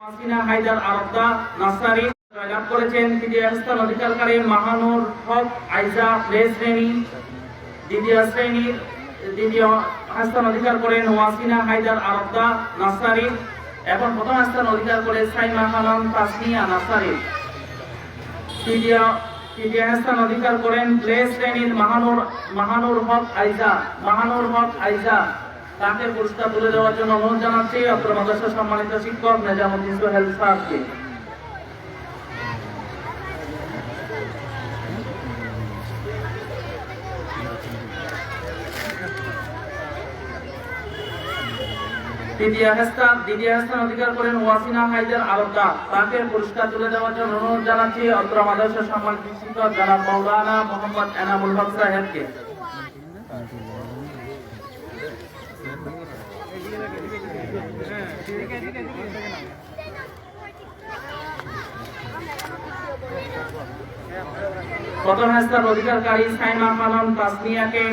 হাসিনা হায়দার আরবদা নাসারি জয়লাভ করেছেন। তৃতীয় স্থান অধিকারকারী মাহানুর হক আইজা প্লে শ্রেণী। দ্বিতীয় স্থান অধিকার করেন ওয়াসিনা হায়দার আরবদা নাসারি। এখন প্রথম স্থান অধিকার করে সাইমা খানম তাসনিয়া নাসারি। তৃতীয় স্থান অধিকার করেন প্লে শ্রেণীর মাহানুর হক আইজা। তাকে পুরস্কার তুলে দেওয়ার জন্য অনুরোধ জানাচ্ছি অত্র মাদ্রাসার সম্মানিত শিক্ষক নিজামুদ্দিন সোহেল স্যারকে। দ্বিতীয় স্থান অধিকার করেন ওয়াসিনা হায়দার আরবদা। তাকে পুরস্কার তুলে দেওয়ার জন্য অনুরোধ জানাচ্ছি অত্র মাদ্রাসার সম্মানিত শিক্ষক জনাব মাওলানা মোহাম্মদ এনামুল হক সাহেবকে। প্রথম স্থান অধিকারকারী সাইমা খানম তাসনিয়াকে